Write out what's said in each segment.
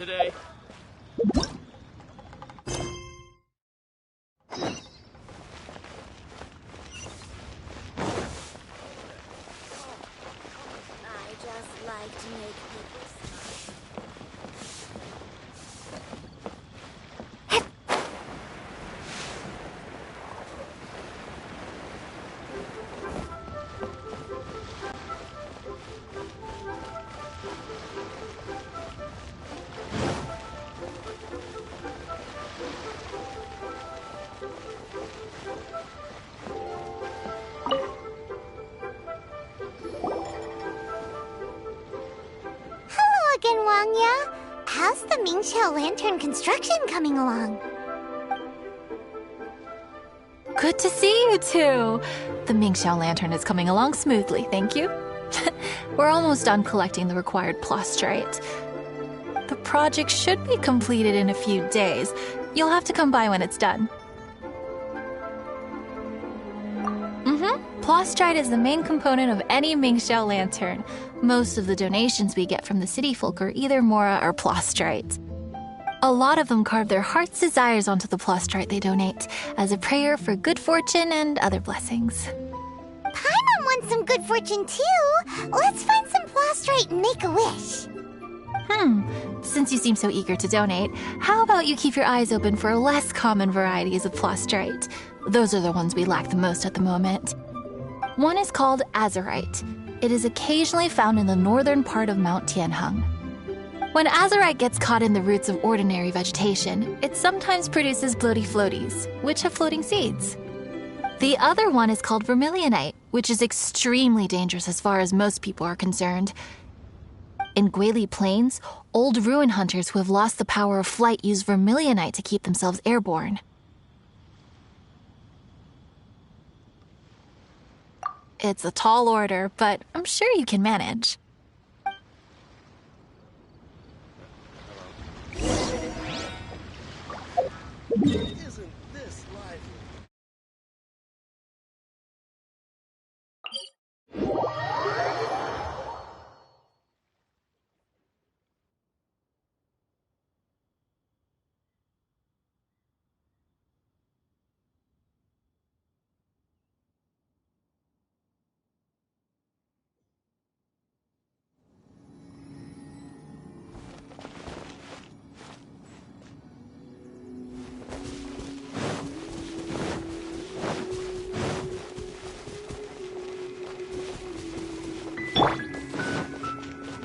today. I just like to make people smile. Hello again, Wangya. How's the Mingxiao Lantern construction coming along? Good to see you two. The Mingxiao Lantern is coming along smoothly, thank you. We're almost done collecting the required plastrite. The project should be completed in a few days. You'll have to come by when it's done. Plastrite is the main component of any Mingxiao Lantern. Most of the donations we get from the city folk are either Mora or plastrite. A lot of them carve their heart's desires onto the plastrite they donate, as a prayer for good fortune and other blessings. Paimon wants some good fortune too. Let's find some plastrite and make a wish. Since you seem so eager to donate, how about you keep your eyes open for less common varieties of plastrite? Those are the ones we lack the most at the moment. One is called azurite. It is occasionally found in the northern part of Mount Tianheng. When azurite gets caught in the roots of ordinary vegetation, it sometimes produces bloaty floaties, which have floating seeds. The other one is called vermilionite, which is extremely dangerous as far as most people are concerned. In Guili Plains, old ruin hunters who have lost the power of flight use vermilionite to keep themselves airborne. It's a tall order, but I'm sure you can manage. Isn't this lively?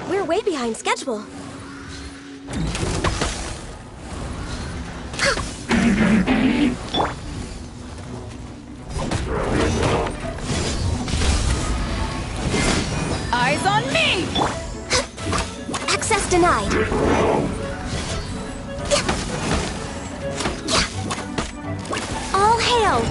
We're way behind schedule. Eyes on me! Access denied. All hail!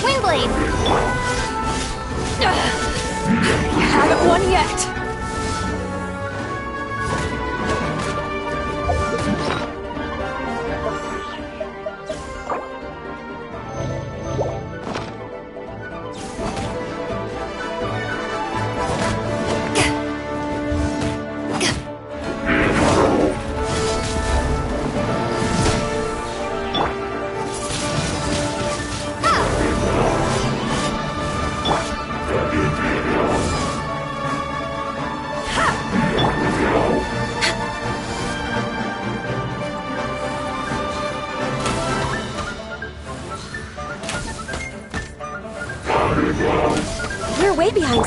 Windblade! Haven't won yet! We're way behind.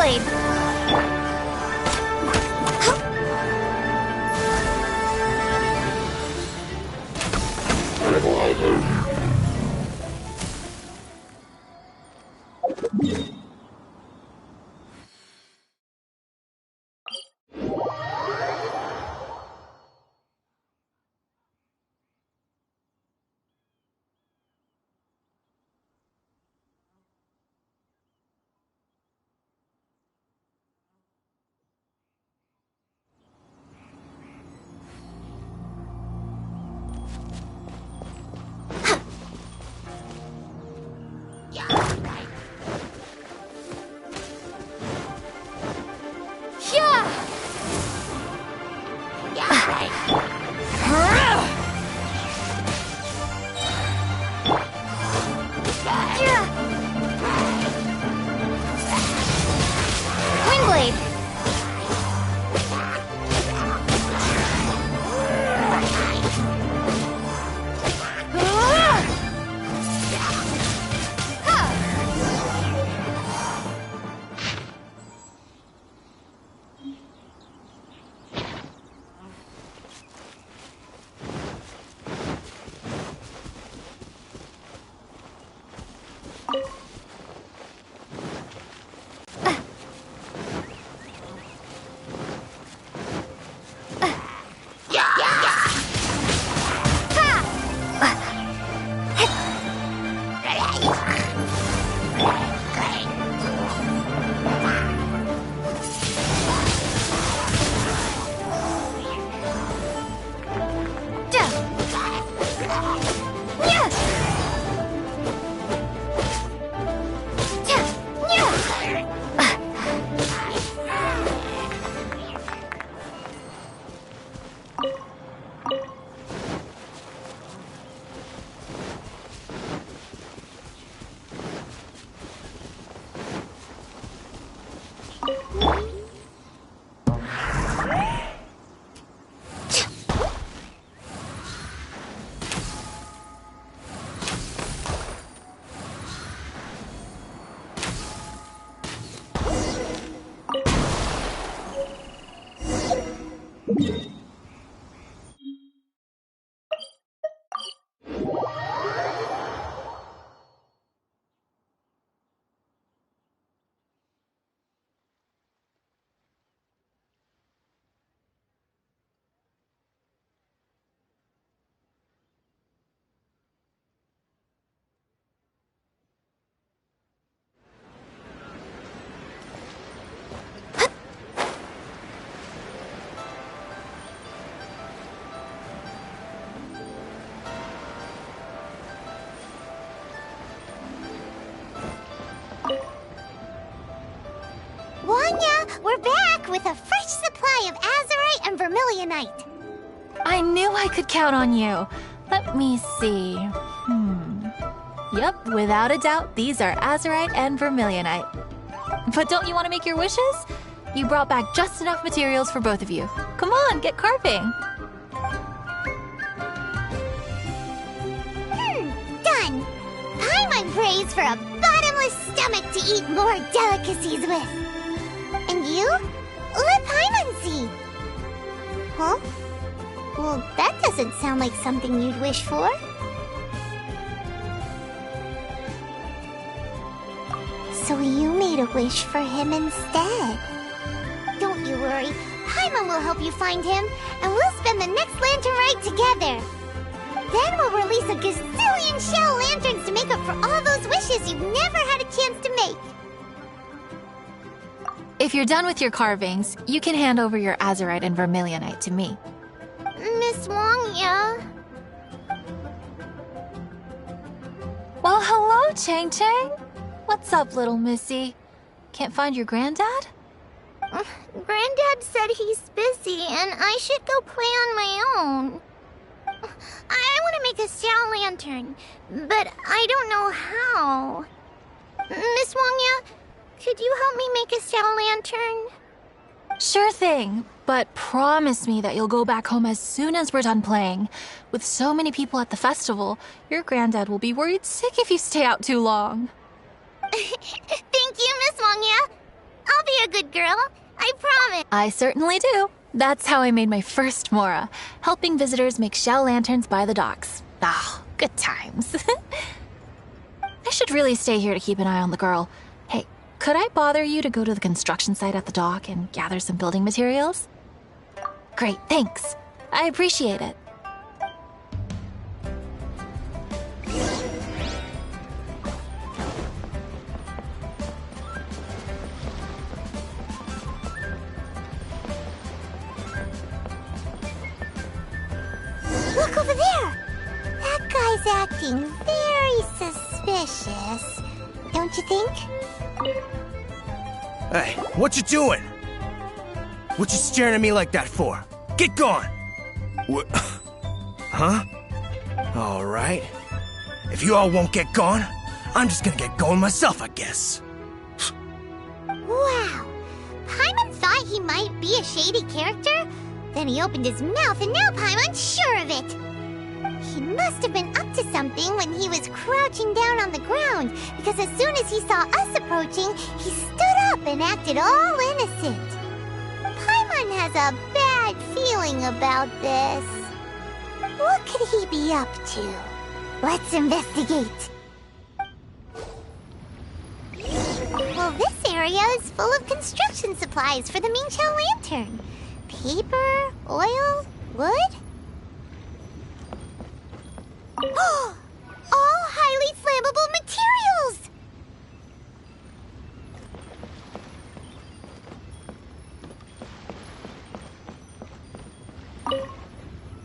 Windblade! Wanya, we're back with a fresh supply of azurite and vermilionite. I knew I could count on you. Let me see. Yep, without a doubt, these are azurite and vermilionite. But don't you want to make your wishes? You brought back just enough materials for both of you. Come on, get carving. Done. Paimon prays for a bottomless stomach to eat more delicacies with. And you? Let Paimon see. Huh? Well, that doesn't sound like something you'd wish for. So you made a wish for him instead. Don't you worry. Paimon will help you find him, and we'll spend the next lantern rite together. Then we'll release a gazillion shell lanterns to make up for all those wishes you've never had a chance to make. If you're done with your carvings, you can hand over your azurite and vermilionite to me. Miss Wangya. Well, hello, Chang Chang. What's up, little missy? Can't find your granddad? Granddad said he's busy and I should go play on my own. I want to make a shell lantern, but I don't know how. Miss Wangya, could you help me make a shell lantern? Sure thing, but promise me that you'll go back home as soon as we're done playing. With so many people at the festival, your granddad will be worried sick if you stay out too long. Thank you, Miss Wangya. I'll be be a good girl. I promise. I certainly do. That's how I made my first Mora, helping visitors make shell lanterns by the docks. Ah, good times. I should really stay here to keep an eye on the girl. Hey, could I bother you to go to the construction site at the dock and gather some building materials? Great, thanks. I appreciate it. Look over there! That guy's acting very suspicious. Don't you think? Hey, what you doing? What you staring at me like that for? Get gone! What? Huh? All right. If you all won't get gone, I'm just gonna get going myself, I guess. Wow. Paimon thought he might be a shady character? Then he opened his mouth and now Paimon's sure of it. He must have been up to something when he was crouching down on the ground, because as soon as he saw us approaching, he stood up and acted all innocent. Paimon has a bad feeling about this. What could he be up to? Let's investigate. Well, this area is full of construction supplies for the Mingqiao lantern. Paper, oil, wood? All highly flammable materials!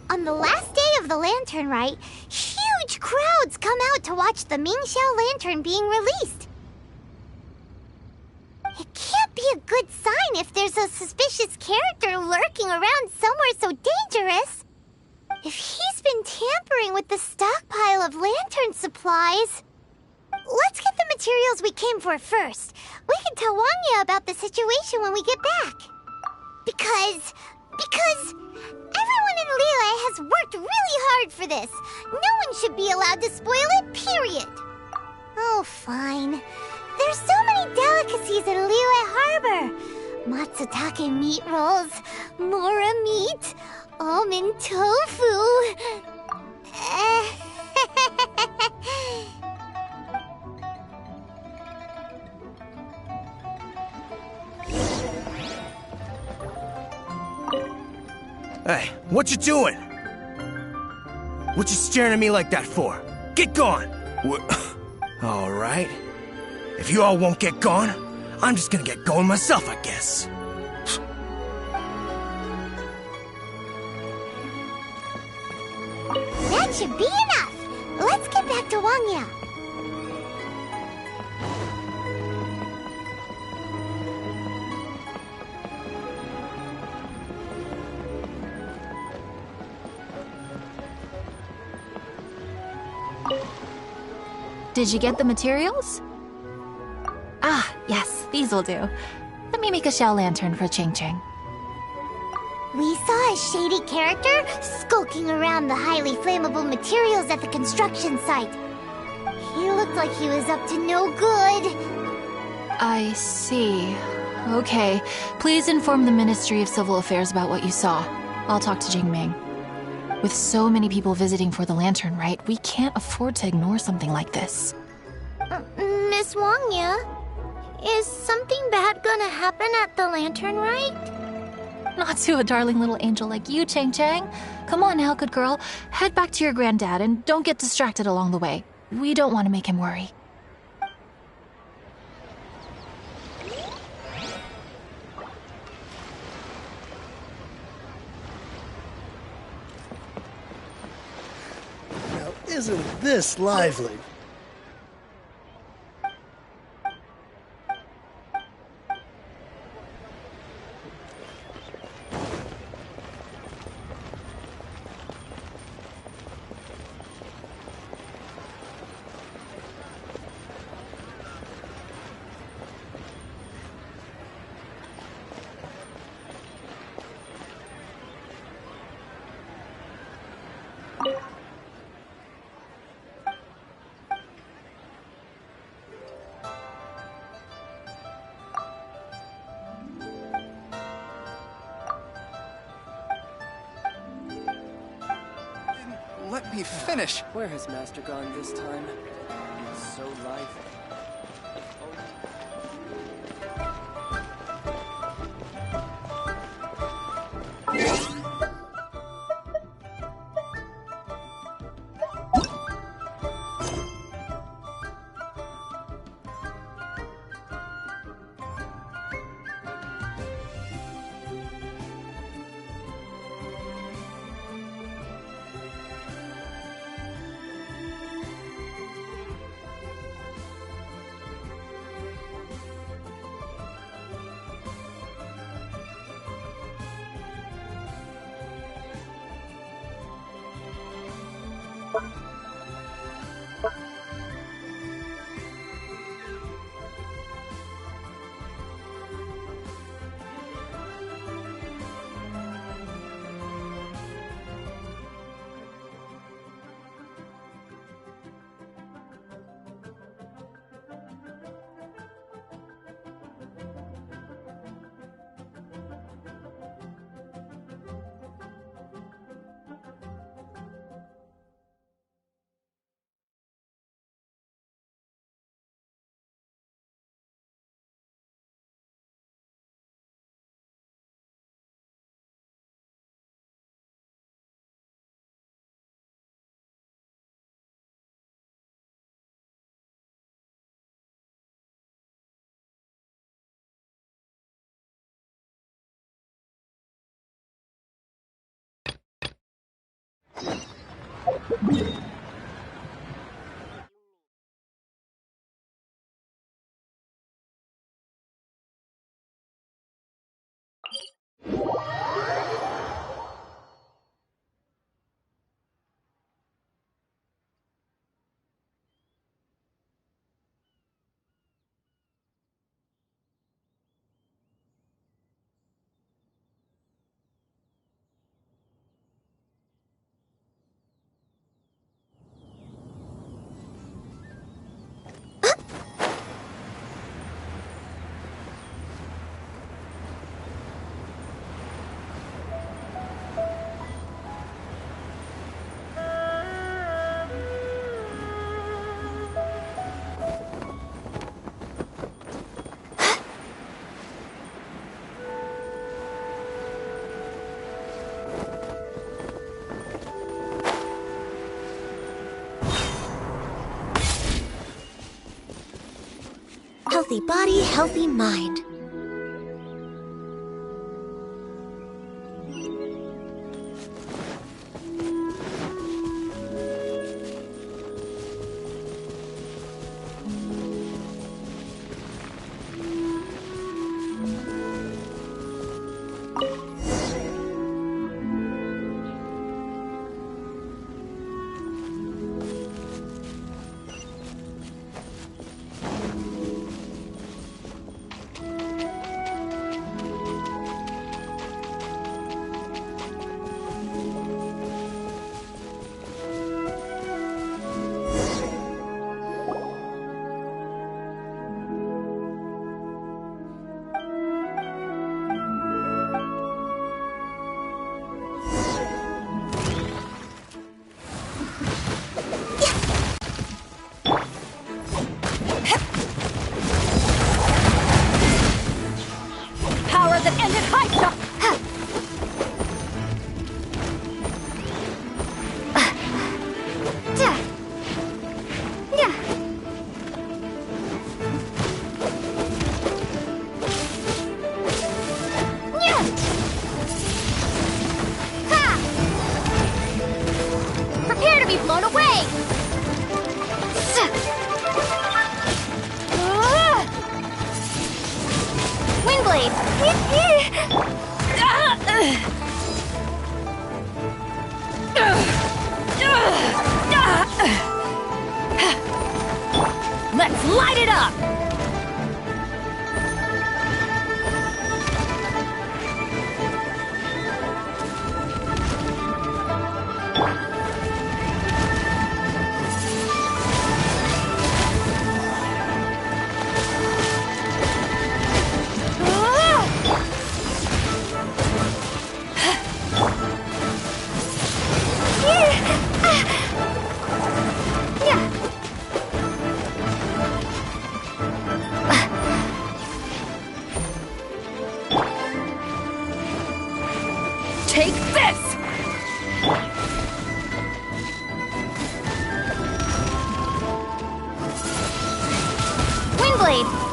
On the last day of the Lantern Rite, huge crowds come out to watch the Mingqiao lantern being released. It can't be a good sign if there's a suspicious character lurking around somewhere so dangerous. If he's been tampering with the stockpile of lantern supplies... Let's get the materials we came for first. We can tell Wangya about the situation when we get back. Because everyone in Liyue has worked really hard for this. No one should be allowed to spoil it, period. Oh, fine. There's so many delicacies at Liyue Harbor. Matsutake meat rolls, Mora meat, almond tofu. Hey, what you doing? What you staring at me like that for? Get gone! What? All right. If you all won't get gone, I'm just gonna get going myself, I guess. That should be enough. Let's get back to Wangya. Did you get the materials? Ah, yes, these will do. Let me make a shell lantern for Ching Ching. We saw a shady character skulking around the highly flammable materials at the construction site. He looked like he was up to no good. I see. Okay, please inform the Ministry of Civil Affairs about what you saw. I'll talk to Jingming. With so many people visiting for the Lantern Rite, we can't afford to ignore something like this. Miss Wangya, is something bad gonna happen at the Lantern Rite? Not to a darling little angel like you, Chang Chang. Come on now, good girl. Head back to your granddad and don't get distracted along the way. We don't want to make him worry. Now, isn't this lively? me finish. Where has Master gone this time? It's so lively. Healthy body, healthy mind. Let's light it up! this! Windblade!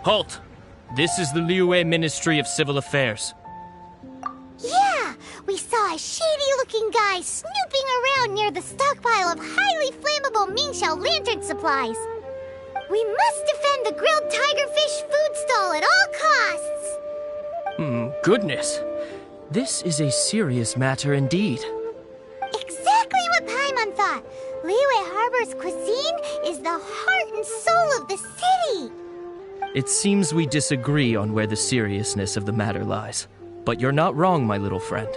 Halt! This is the Liyue Ministry of Civil Affairs. Yeah! We saw a shady-looking guy snooping around near the stockpile of highly flammable Mingxiao lantern supplies. We must defend the grilled tigerfish food stall at all costs! Goodness. This is a serious matter indeed. Exactly what Paimon thought! Liyue Harbor's cuisine is the heart and soul of the city! It seems we disagree on where the seriousness of the matter lies. But you're not wrong, my little friend.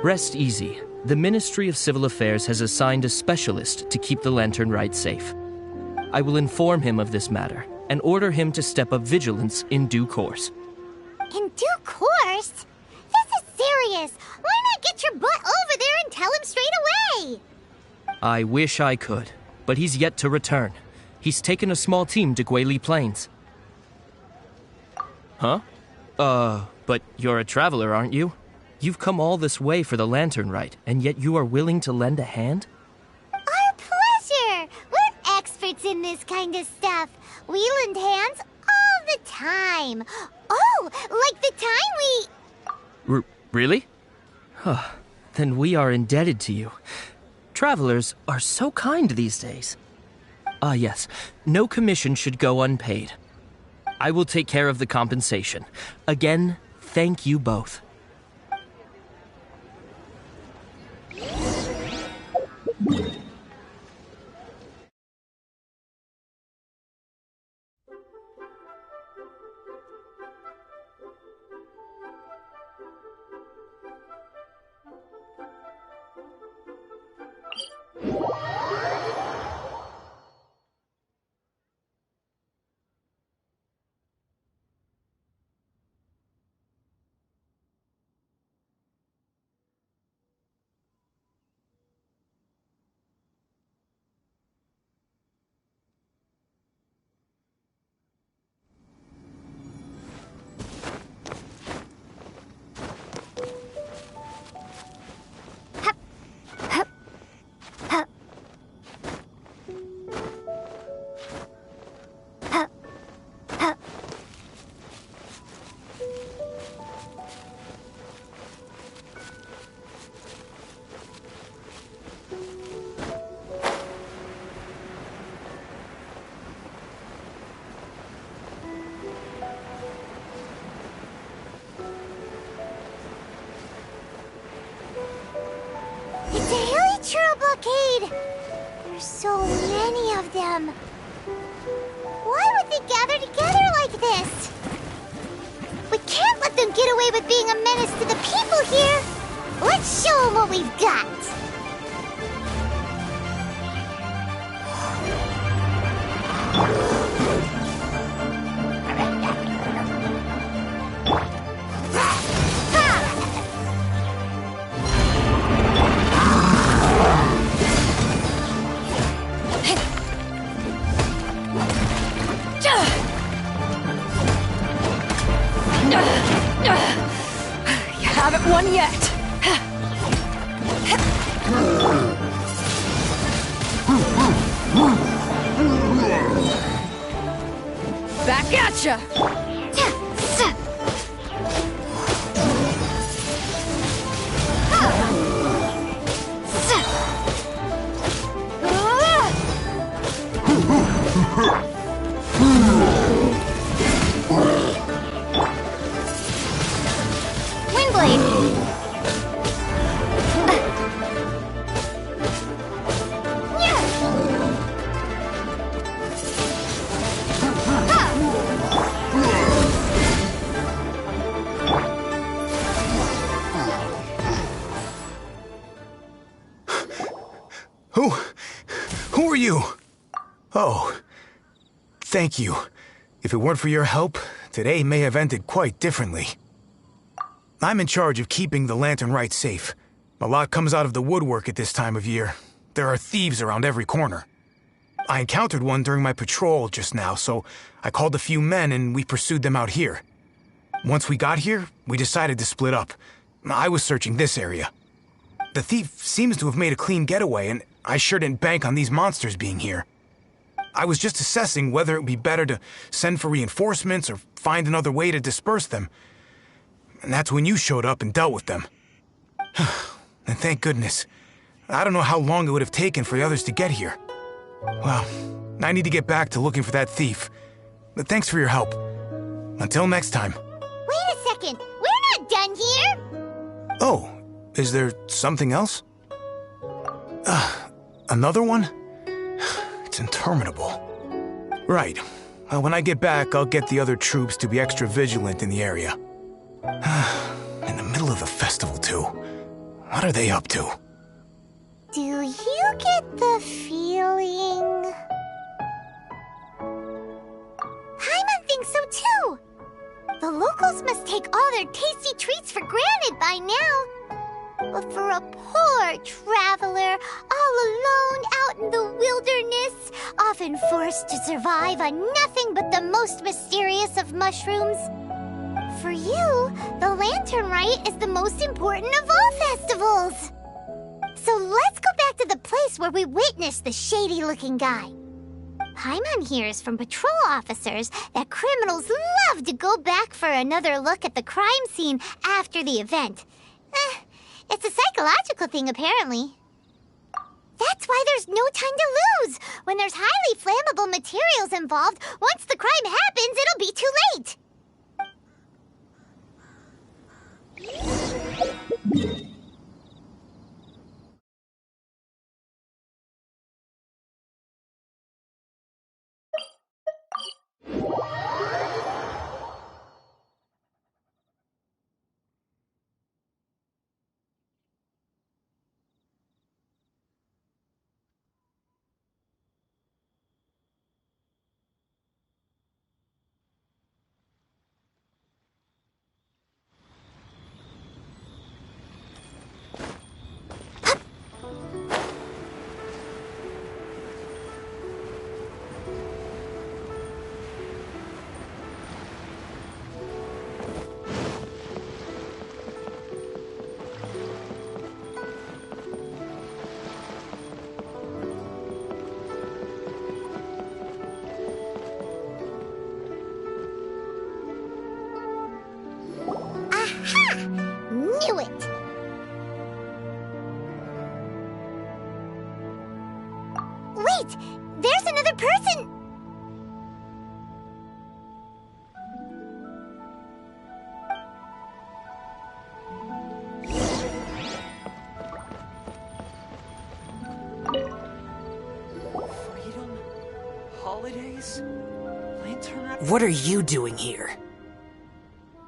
Rest easy. The Ministry of Civil Affairs has assigned a specialist to keep the Lantern Rite safe. I will inform him of this matter and order him to step up vigilance in due course. In due course? This is serious! Why not get your butt over there and tell him straight away? I wish I could, but he's yet to return. He's taken a small team to Guili Plains. Huh? But you're a traveler, aren't you? You've come all this way for the Lantern Rite, and yet you are willing to lend a hand? Our pleasure! We're experts in this kind of stuff. We lend hands all the time. Oh, like the time we... Really? Huh. Then we are indebted to you. Travelers are so kind these days. Ah, yes. No commission should go unpaid. I will take care of the compensation. Again, thank you both. It's a Hilly Churl blockade! There's so many of them. Why would they gather together like this? We can't let them get away with being a menace to the people here! Let's show them what we've got! You haven't won yet. Back at ya! Who are you? Oh, thank you. If it weren't for your help, today may have ended quite differently. I'm in charge of keeping the Lantern Rite safe. A lot comes out of the woodwork at this time of year. There are thieves around every corner. I encountered one during my patrol just now, so I called a few men and we pursued them out here. Once we got here, we decided to split up. I was searching this area. The thief seems to have made a clean getaway, and I sure didn't bank on these monsters being here. I was just assessing whether it would be better to send for reinforcements or find another way to disperse them. And that's when you showed up and dealt with them. And thank goodness. I don't know how long it would have taken for the others to get here. Well, I need to get back to looking for that thief. But thanks for your help. Until next time. Wait a second! We're not done here! Oh, is there something else? Another one? It's interminable. Right. Well, when I get back, I'll get the other troops to be extra vigilant in the area. In the middle of the festival, too. What are they up to? Do you get the feeling... Paimon thinks so too! The locals must take all their tasty treats for granted by now. But for a poor traveler, all alone out in the wilderness, often forced to survive on nothing but the most mysterious of mushrooms, for you, the Lantern Rite is the most important of all festivals. So let's go back to the place where we witnessed the shady-looking guy. Paimon hears from patrol officers that criminals love to go back for another look at the crime scene after the event. It's a psychological thing, apparently. That's why there's no time to lose. When there's highly flammable materials involved, once the crime happens, it'll be too late. Knew it! Wait! There's another person! holidays? Lantern What are you doing here?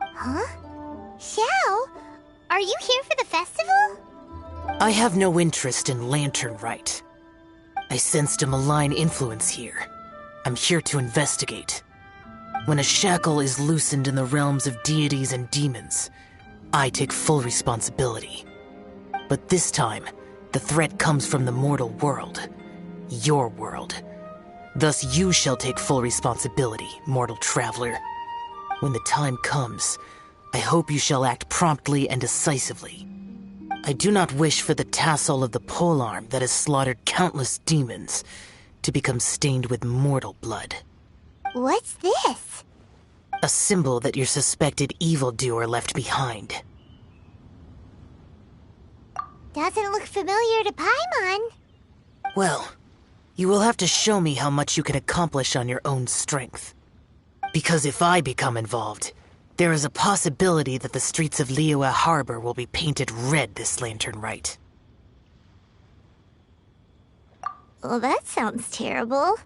Huh? Xiao, are you here for the festival? I have no interest in Lantern Rite. I sensed a malign influence here. I'm here to investigate. When a shackle is loosened in the realms of deities and demons, I take full responsibility. But this time, the threat comes from the mortal world. Your world. Thus you shall take full responsibility, mortal traveler. When the time comes, I hope you shall act promptly and decisively. I do not wish for the tassel of the polearm that has slaughtered countless demons to become stained with mortal blood. What's this? A symbol that your suspected evildoer left behind. Doesn't look familiar to Paimon. Well, you will have to show me how much you can accomplish on your own strength. Because if I become involved, there is a possibility that the streets of Liyue Harbor will be painted red this Lantern Rite. Well, that sounds terrible.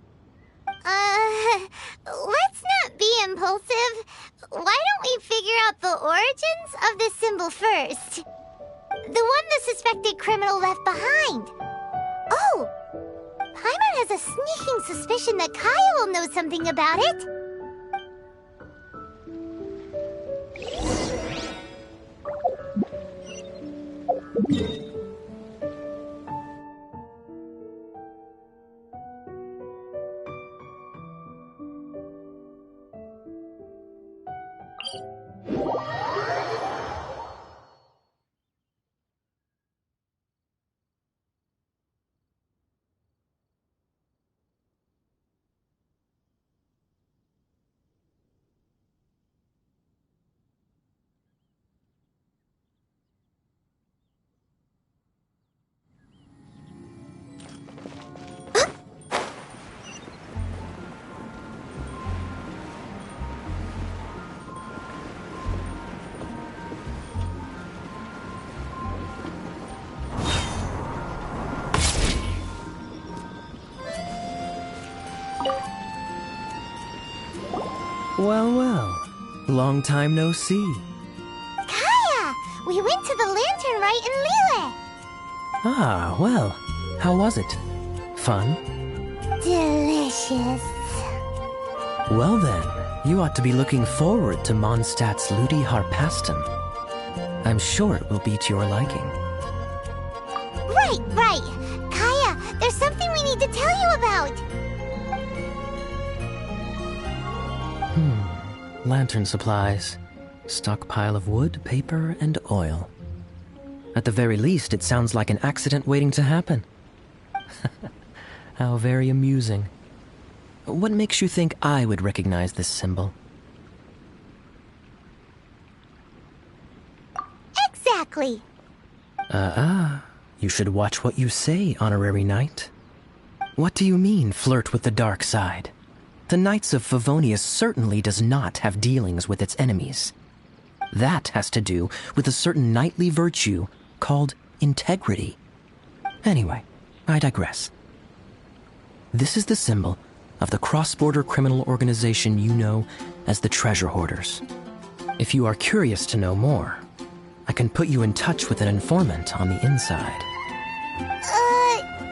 Let's not be impulsive. Why don't we figure out the origins of this symbol first? The one the suspected criminal left behind. Oh! Paimon has a sneaking suspicion that Kaya will know something about it. Well, well. Long time no see. Kaya! We went to the Lantern Rite in Liyue. Ah, well. How was it? Fun? Delicious. Well then, you ought to be looking forward to Mondstadt's Ludi Harpastum. I'm sure it will be to your liking. Right. Kaya, there's something we need to tell you about. Lantern supplies. Stockpile of wood, paper, and oil. At the very least, it sounds like an accident waiting to happen. How very amusing. What makes you think I would recognize this symbol? Exactly. You should watch what you say, honorary knight. What do you mean, flirt with the dark side? The Knights of Favonius certainly does not have dealings with its enemies. That has to do with a certain knightly virtue called integrity. Anyway, I digress. This is the symbol of the cross-border criminal organization you know as the Treasure Hoarders. If you are curious to know more, I can put you in touch with an informant on the inside.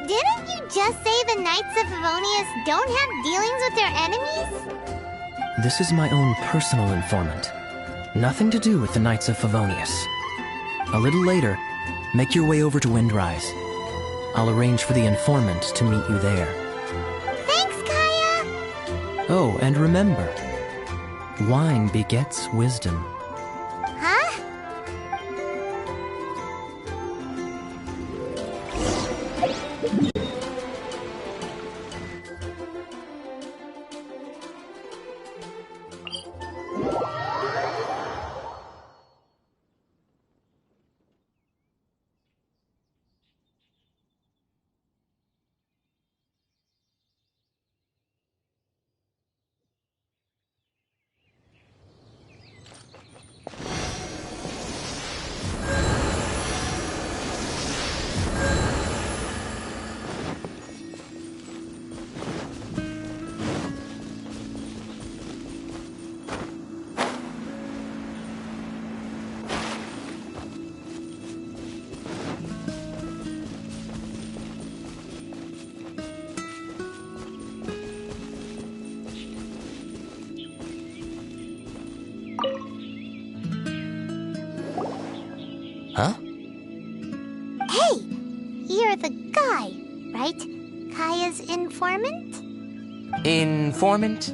Didn't you just say the Knights of Favonius don't have dealings with their enemies? This is my own personal informant. Nothing to do with the Knights of Favonius. A little later, make your way over to Windrise. I'll arrange for the informant to meet you there. Thanks, Kaya! Oh, and remember, wine begets wisdom. Huh? Hey, you're the guy, right? Kaya's informant? Informant?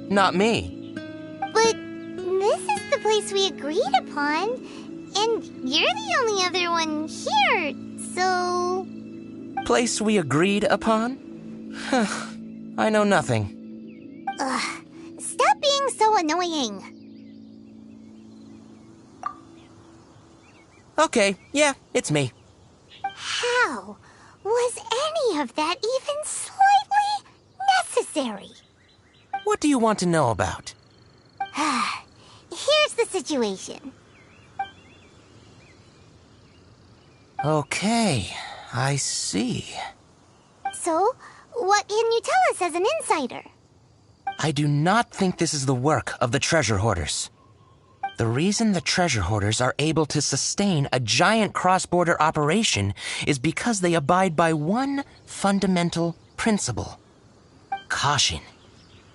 Not me. But this is the place we agreed upon, and you're the only other one here, so... Place we agreed upon? I know nothing. Ugh, stop being so annoying. Okay, yeah, it's me. How was any of that even slightly necessary? What do you want to know about? Here's the situation. Okay, I see. So, what can you tell us as an insider? I do not think this is the work of the treasure hoarders. The reason the treasure hoarders are able to sustain a giant cross-border operation is because they abide by one fundamental principle. Caution.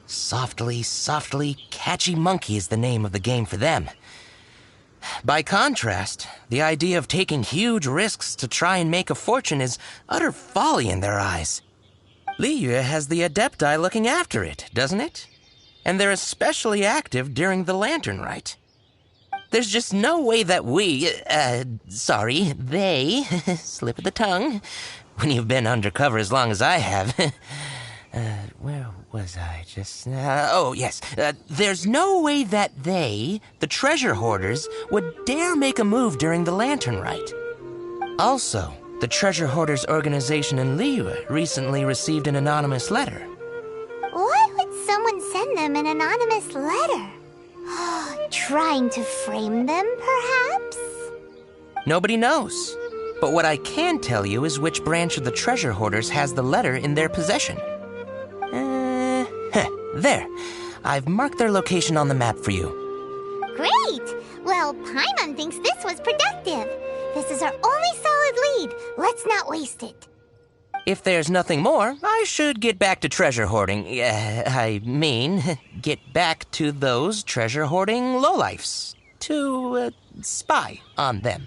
Softly, softly, catchy monkey is the name of the game for them. By contrast, the idea of taking huge risks to try and make a fortune is utter folly in their eyes. Liyue has the Adepti looking after it, doesn't it? And they're especially active during the Lantern Rite. There's just no way that they, slip of the tongue, when you've been undercover as long as I have. Where was I just now? There's no way that they, the treasure hoarders, would dare make a move during the Lantern Rite. Also, the treasure hoarders organization in Liyue recently received an anonymous letter. Why would someone send them an anonymous letter? Trying to frame them, perhaps? Nobody knows. But what I can tell you is which branch of the treasure hoarders has the letter in their possession. There. I've marked their location on the map for you. Great! Well, Paimon thinks this was productive. This is our only solid lead. Let's not waste it. If there's nothing more, I should get back to treasure hoarding. Get back to those treasure hoarding lowlifes. To, spy on them.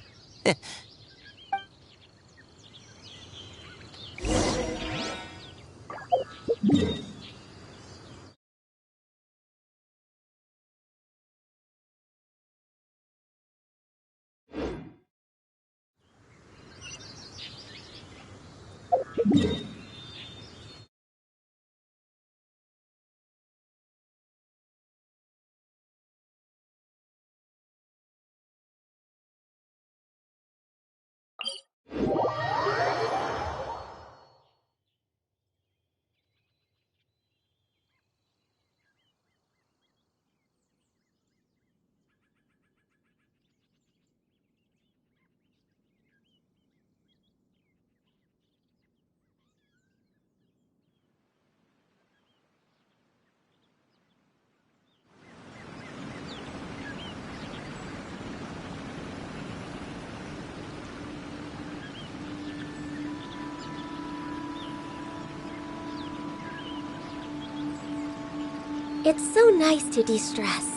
It's so nice to de-stress.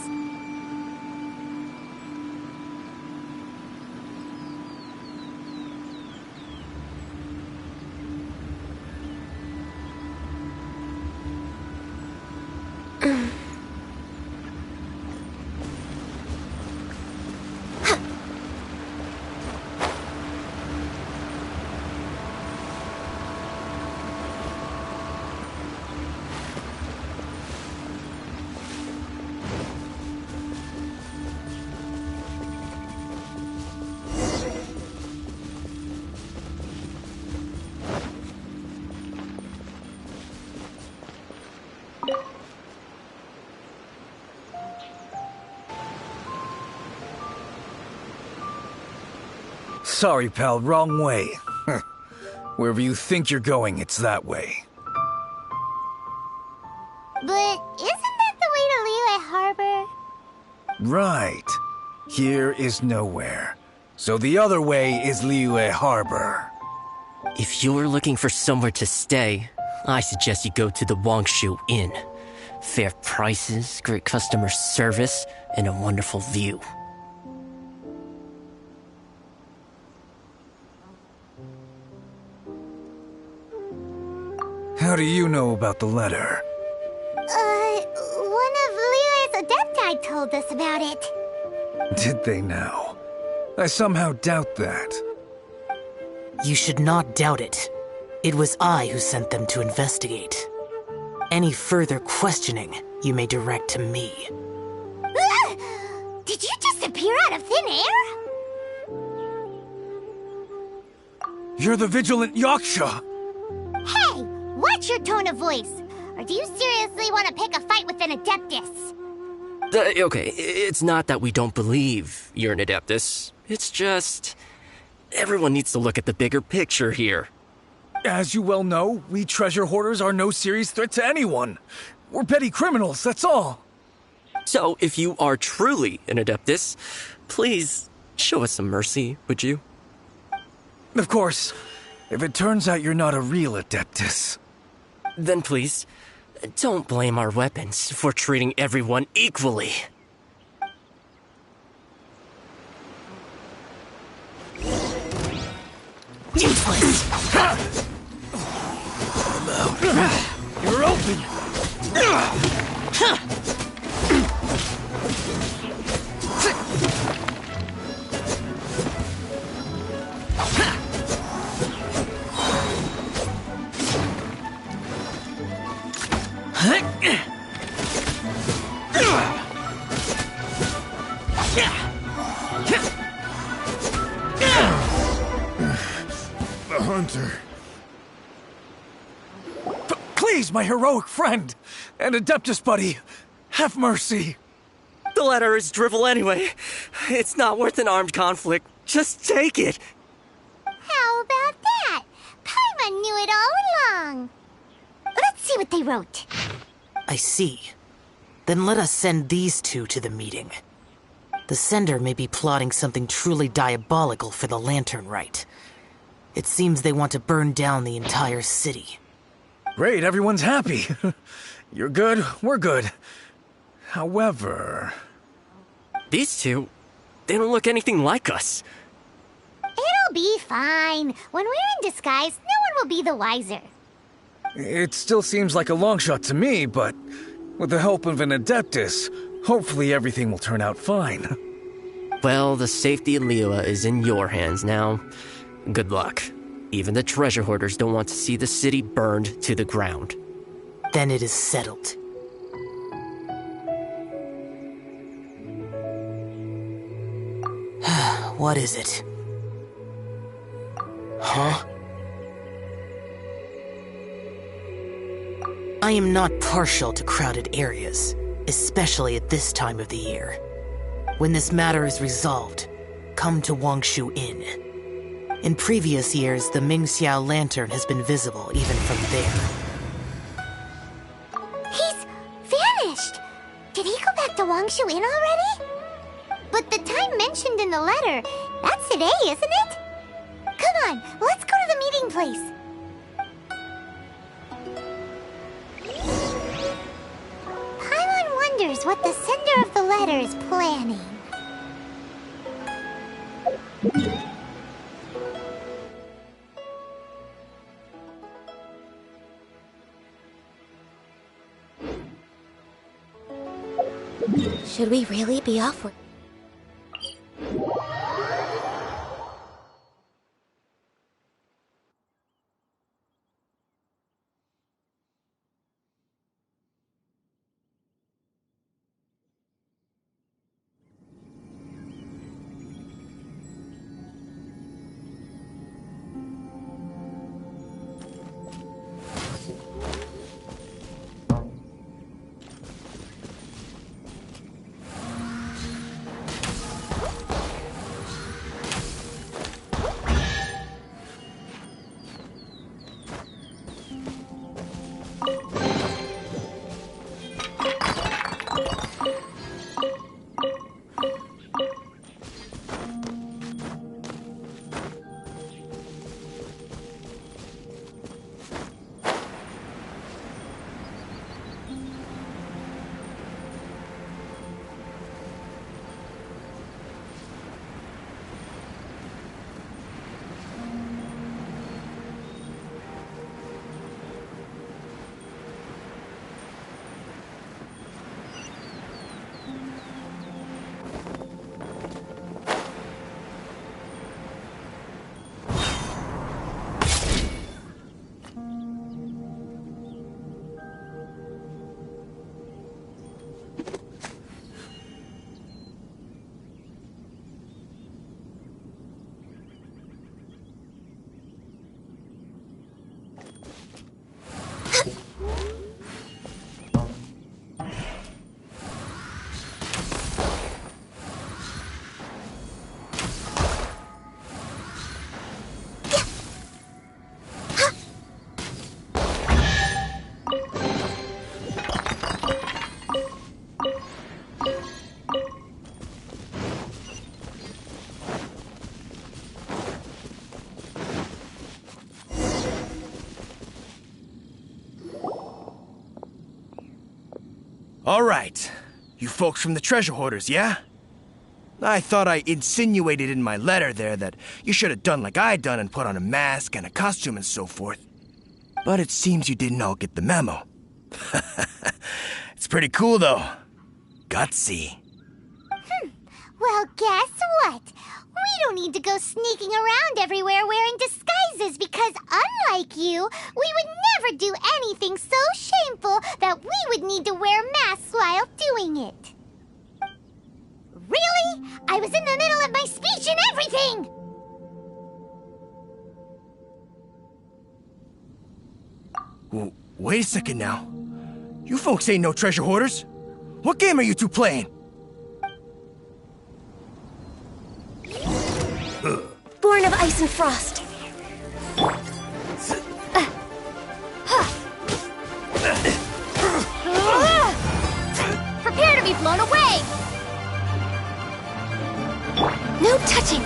Sorry, pal, wrong way. Wherever you think you're going, it's that way. But isn't that the way to Liyue Harbor? Right. Here is nowhere. So the other way is Liyue Harbor. If you're looking for somewhere to stay, I suggest you go to the Wangshu Inn. Fair prices, great customer service, and a wonderful view. How do you know about the letter? One of Liyue's Adepti told us about it. Did they now? I somehow doubt that. You should not doubt it. It was I who sent them to investigate. Any further questioning you may direct to me. Did you just appear out of thin air? You're the vigilant Yaksha! Hey, watch your tone of voice. Or do you seriously want to pick a fight with an Adeptus? Okay, it's not that we don't believe you're an Adeptus. It's just... everyone needs to look at the bigger picture here. As you well know, we treasure hoarders are no serious threat to anyone. We're petty criminals, that's all. So, if you are truly an Adeptus, please show us some mercy, would you? Of course. If it turns out you're not a real Adeptus. Then please, don't blame our weapons for treating everyone equally. Useless! I'm out. You're open! The hunter. Please, my heroic friend and Adeptus buddy, have mercy. The letter is drivel anyway. It's not worth an armed conflict. Just take it. How about that? Paimon knew it all along. Let's see what they wrote. I see. Then let us send these two to the meeting. The sender may be plotting something truly diabolical for the Lantern Rite. It seems they want to burn down the entire city. Great, everyone's happy. You're good, we're good. However... These two, they don't look anything like us. It'll be fine. When we're in disguise, no one will be the wiser. It still seems like a long shot to me, but with the help of an Adeptus, hopefully everything will turn out fine. Well, the safety of Liyue is in your hands now. Good luck. Even the treasure hoarders don't want to see the city burned to the ground. Then it is settled. What is it? Huh? I am not partial to crowded areas, especially at this time of the year. When this matter is resolved, come to Wangshu Inn. In previous years, the Mingxiao lantern has been visible even from there. He's vanished! Did he go back to Wangshu Inn already? But the time mentioned in the letter, that's today, isn't it? Come on, let's go to the meeting place. Paimon wonders what the sender of the letter is planning. Should we really be off work? All right. You folks from the treasure hoarders, yeah? I thought I insinuated in my letter there that you should have done like I done and put on a mask and a costume and so forth. But it seems you didn't all get the memo. It's pretty cool, though. Gutsy. Well, guess what? We don't need to go sneaking around everywhere wearing disguises because, unlike you, we would never do anything so shameful that we would need to wear masks while doing it. Really? I was in the middle of my speech and everything! Well, wait a second now. You folks ain't no treasure hoarders. What game are you two playing? Born of Ice and Frost. Prepare to be blown away! No touching!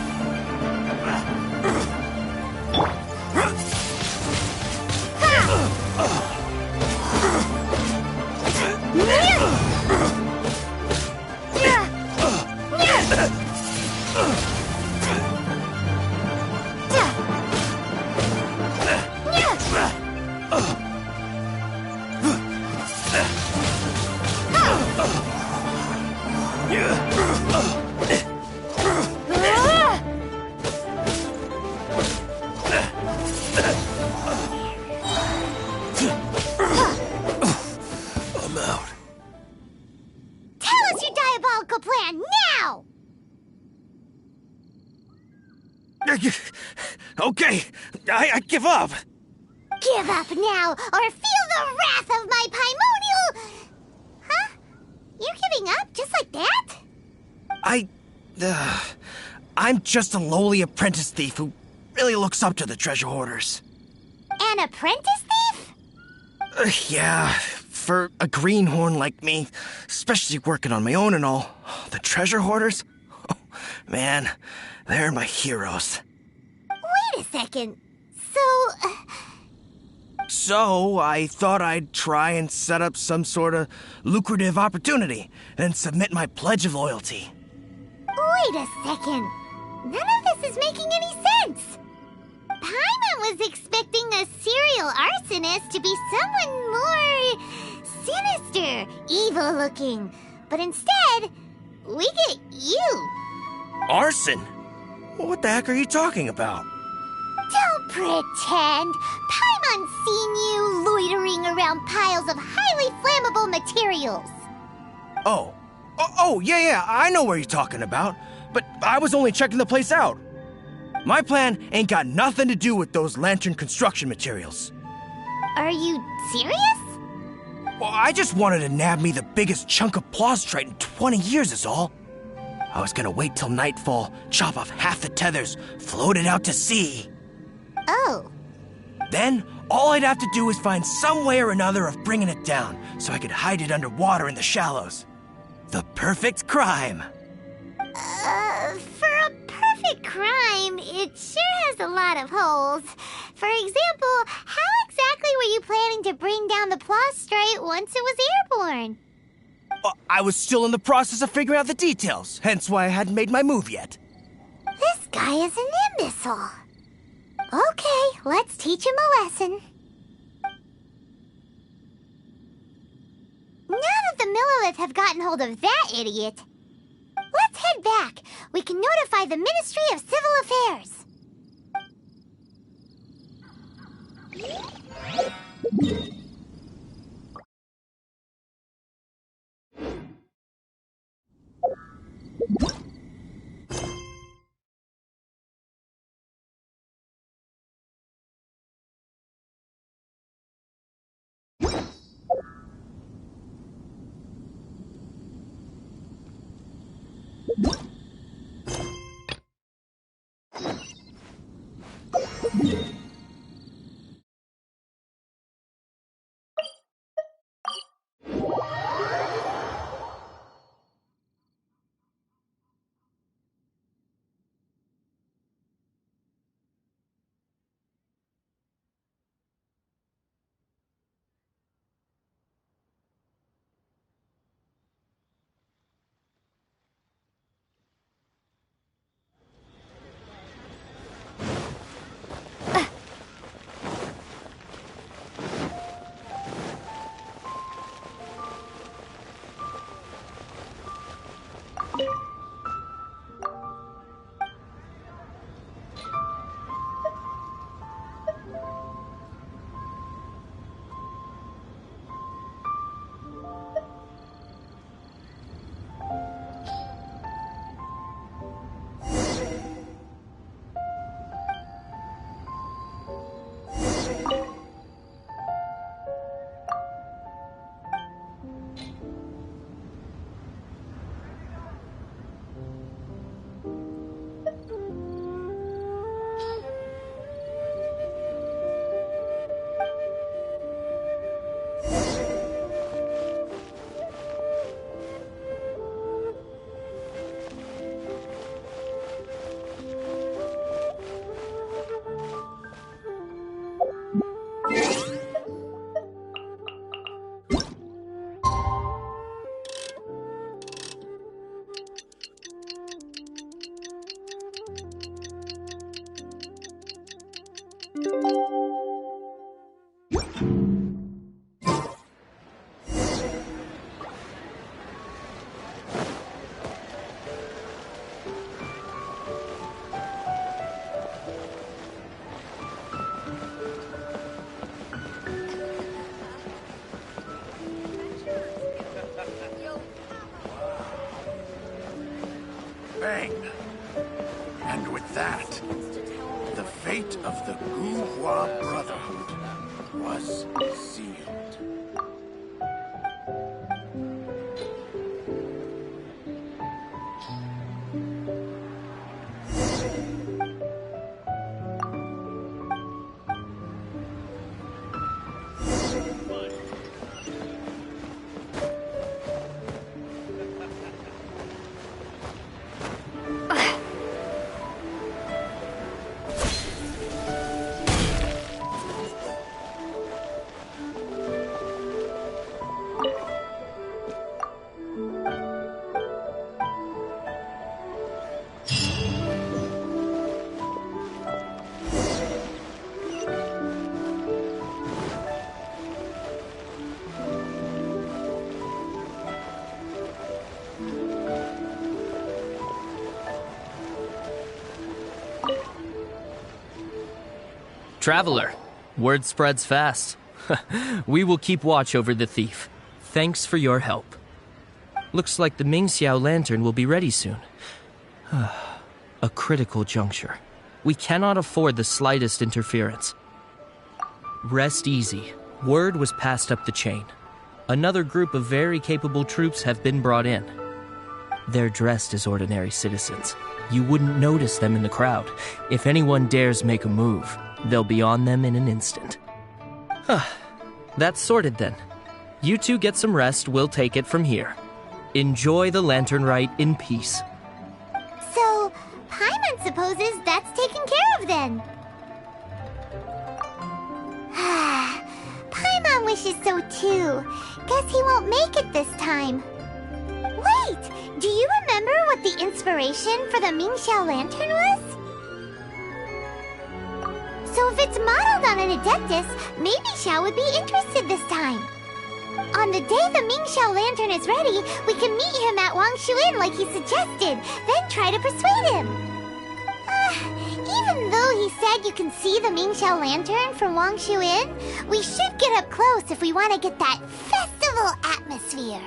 I'm out. Tell us your diabolical plan now! Okay, I give up. Give up now, or feel the wrath of my Paimonial... Huh? You're giving up just like that? I'm just a lowly apprentice thief who really looks up to the treasure hoarders. An apprentice thief? Yeah, for a greenhorn like me, especially working on my own and all, the treasure hoarders? Oh, man, they're my heroes. Wait a second. So, I thought I'd try and set up some sort of lucrative opportunity and submit my pledge of loyalty. Wait a second. None of this is making any sense. Paimon was expecting a serial arsonist to be someone more sinister, evil-looking. But instead, we get you. Arson? What the heck are you talking about? Don't pretend. Paimon's seen you loitering around piles of highly flammable materials. Oh, yeah, I know where you're talking about. But I was only checking the place out. My plan ain't got nothing to do with those lantern construction materials. Are you serious? Well, I just wanted to nab me the biggest chunk of plaustrite in 20 years is all. I was gonna wait till nightfall, chop off half the tethers, float it out to sea. Oh. Then, all I'd have to do is find some way or another of bringing it down, so I could hide it underwater in the shallows. The perfect crime. For a perfect crime, it sure has a lot of holes. For example, how exactly were you planning to bring down the plaustrite once it was airborne? I was still in the process of figuring out the details, hence why I hadn't made my move yet. This guy is an imbecile. Okay, let's teach him a lesson. Now that the Millelith have gotten hold of that idiot, let's head back. We can notify the Ministry of Civil Affairs. Bang! And with that, the fate of the Guhua Brotherhood was sealed. Traveler, word spreads fast. We will keep watch over the thief. Thanks for your help. Looks like the Mingxiao lantern will be ready soon. A critical juncture. We cannot afford the slightest interference. Rest easy. Word was passed up the chain. Another group of very capable troops have been brought in. They're dressed as ordinary citizens. You wouldn't notice them in the crowd. If anyone dares make a move, they'll be on them in an instant. That's sorted then. You two get some rest, we'll take it from here. Enjoy the lantern rite in peace. So, Paimon supposes that's taken care of then. Paimon wishes so too. Guess he won't make it this time. Wait! Do you remember what the inspiration for the Mingxiao lantern was? So if it's modeled on an Adeptus, maybe Xiao would be interested this time. On the day the Mingxiao lantern is ready, we can meet him at Wangshuin like he suggested, then try to persuade him. Even though he said you can see the Mingxiao lantern from Wangshuin, we should get up close if we want to get that festival atmosphere.